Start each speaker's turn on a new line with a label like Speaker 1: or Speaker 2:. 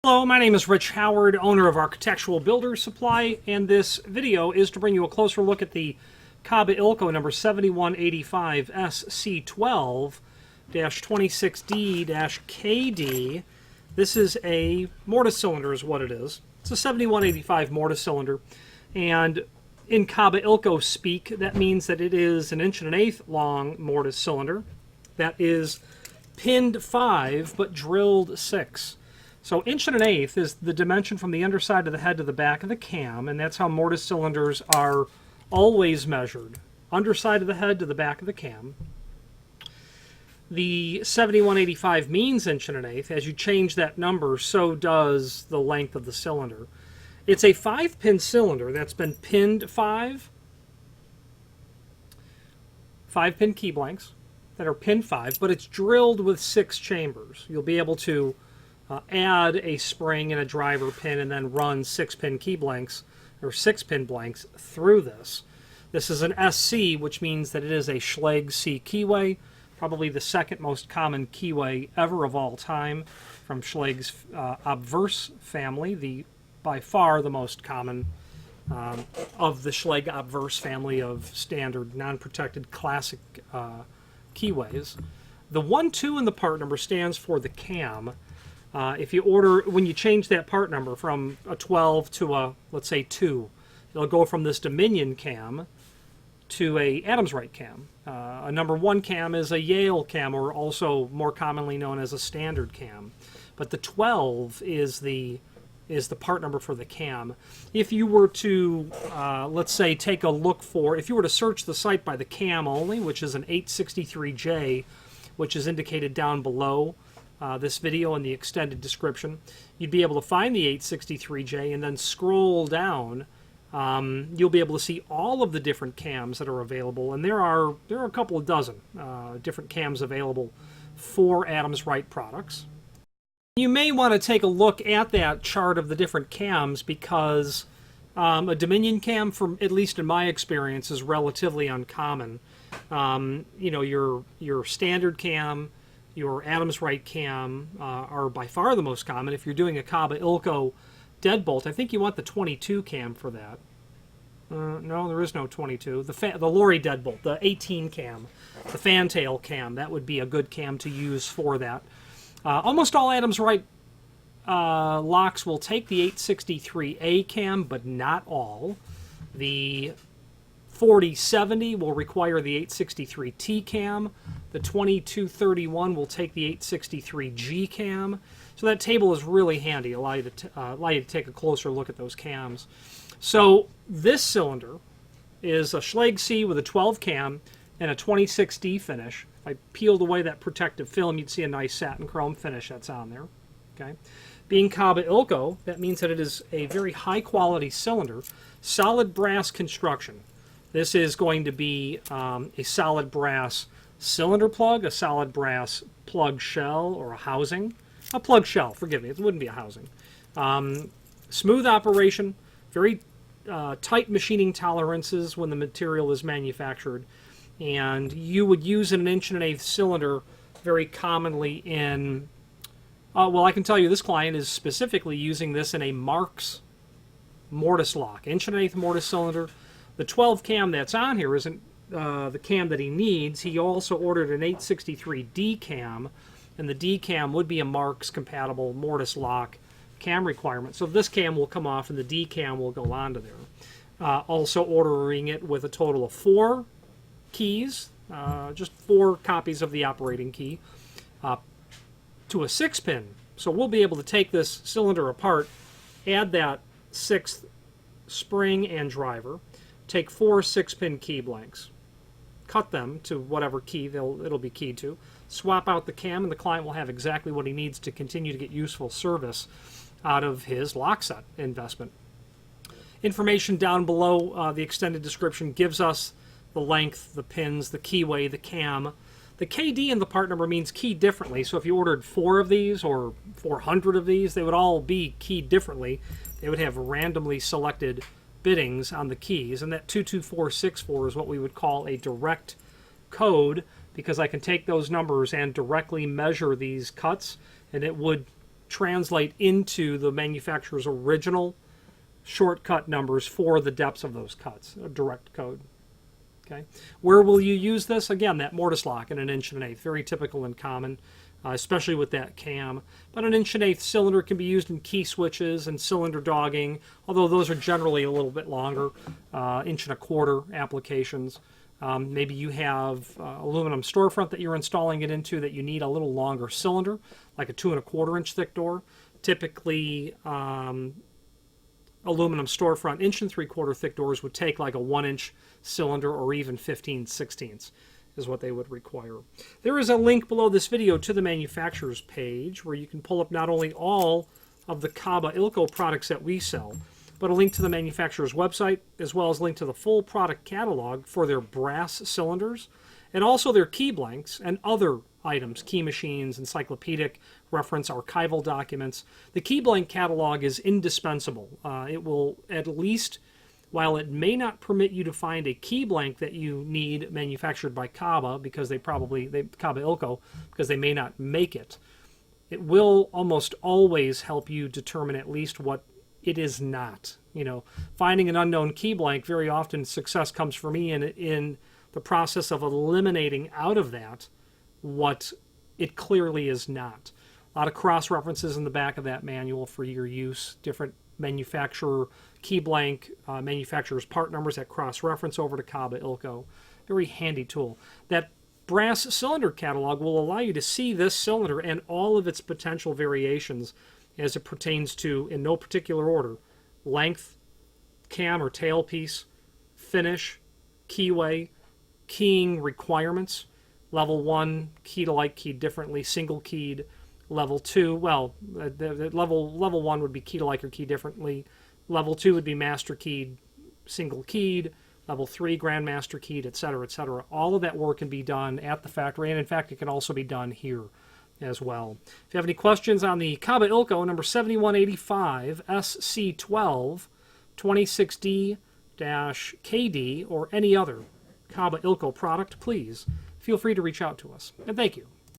Speaker 1: Hello, my name is Rich Howard, owner of Architectural Builders Supply, and this video is to bring you a closer look at the Kaba Ilco number 7185 SC12-26D-KD. This is a mortise cylinder is what it is. It's a 7185 mortise cylinder, and in Kaba Ilco speak, that means that it is an 1.1 long mortise cylinder that is pinned 5 but drilled 6. So 1.1 is the dimension from the underside of the head to the back of the cam, and that's how mortise cylinders are always measured. Underside of the head to the back of the cam. The 7185 means 1.1. As you change that number, so does the length of the cylinder. It's a 5-pin cylinder that's been pinned 5-pin key blanks that are pinned 5, but it's drilled with 6 chambers. You'll be able to add a spring and a driver pin and then run 6-pin key blanks or 6-pin blanks through this. This is an SC, which means that it is a Schlage C Keyway, probably the second most common Keyway ever of all time from Schlage's obverse family, by far the most common of the Schlage obverse family of standard non-protected classic Keyways. The 1-2 in the part number stands for the cam. If you order, when you change that part number from a 12 to a, let's say, 2, it'll go from this Dominion cam to a Adams Wright cam. A number 1 cam is a Yale cam, or also more commonly known as a standard cam. But the 12 is the part number for the cam. If you were to, let's say, take a look for, if you were to search the site by the cam only, which is an 863J, which is indicated down below this video in the extended description, you'd be able to find the 863J and then scroll down. You'll be able to see all of the different cams that are available, and there are a couple of dozen different cams available for Adams Wright products. You may want to take a look at that chart of the different cams because a Dominion cam, from at least in my experience, is relatively uncommon. You know, your standard cam, your Adams Wright cam are by far the most common. If you're doing a Kaba Ilco deadbolt, I think you want the 22 cam for that. No, there is no 22. The Lorry deadbolt, the 18 cam, the fantail cam, that would be a good cam to use for that. Almost all Adams Wright locks will take the 863A cam, but not all. The 4070 will require the 863T cam. The 2231 will take the 863G cam. So that table is really handy, allow you to take a closer look at those cams. So this cylinder is a Schlage C with a 12 cam and a 26D finish. If I peeled away that protective film, you'd see a nice satin chrome finish that's on there. Okay, being Kaba Ilco, that means that it is a very high quality cylinder, solid brass construction. This is going to be a solid brass cylinder plug, a solid brass plug shell or a housing. A plug shell, forgive me, it wouldn't be a housing. Smooth operation, very tight machining tolerances when the material is manufactured. And you would use an 1.1 cylinder very commonly in, well, I can tell you this client is specifically using this in a Marks mortise lock. 1.1 mortise cylinder. The 12 cam that's on here isn't the cam that he needs. He also ordered an 863D cam, and the D cam would be a Marks compatible mortise lock cam requirement. So this cam will come off and the D cam will go onto there. Also ordering it with a total of 4 keys, just 4 copies of the operating key, to a 6-pin. So we'll be able to take this cylinder apart, add that 6th spring and driver, take 4 6-pin key blanks, cut them to whatever key it'll be keyed to, swap out the cam, and the client will have exactly what he needs to continue to get useful service out of his lock set investment. Information down below the extended description gives us the length, the pins, the keyway, the cam. The KD in the part number means keyed differently, so if you ordered 4 of these or 400 of these, they would all be keyed differently. They would have randomly selected biddings on the keys, and that 22464 is what we would call a direct code, because I can take those numbers and directly measure these cuts, and it would translate into the manufacturer's original shortcut numbers for the depths of those cuts, a direct code. Okay, where will you use this? Again, that mortise lock in 1 1/8, very typical and common, especially with that cam. But an 1 1/8 cylinder can be used in key switches and cylinder dogging, although those are generally a little bit longer, 1 1/4 applications. Maybe you have aluminum storefront that you're installing it into that you need a little longer cylinder, like a 2 1/4 inch thick door. Typically, aluminum storefront 1 3/4 thick doors would take like a 1-inch cylinder, or even 15/16 is what they would require. There is a link below this video to the manufacturer's page where you can pull up not only all of the Kaba Ilco products that we sell, but a link to the manufacturer's website, as well as a link to the full product catalog for their brass cylinders, and also their key blanks and other items, key machines, encyclopedic reference, archival documents. The key blank catalog is indispensable. It will, at least, while it may not permit you to find a key blank that you need manufactured by Kaba, because Kaba Ilco, because they may not make it, it will almost always help you determine at least what it is not. You know, finding an unknown key blank, very often success comes for me in the process of eliminating out of that what it clearly is not. A lot of cross references in the back of that manual for your use, different manufacturer key blank, manufacturer's part numbers that cross reference over to Kaba Ilco. Very handy tool. That brass cylinder catalog will allow you to see this cylinder and all of its potential variations as it pertains to, in no particular order, length, cam or tail piece, finish, keyway, keying requirements. Level 1, keyed alike, keyed differently, single keyed. Level 2, well, level 1 would be keyed alike or keyed differently. Level 2 would be master keyed, single keyed. Level 3, grandmaster keyed, etc., etc. All of that work can be done at the factory, and in fact, it can also be done here as well. If you have any questions on the Kaba Ilco number 7185 SC12 26D-KD or any other Kaba Ilco product, please feel free to reach out to us. And thank you.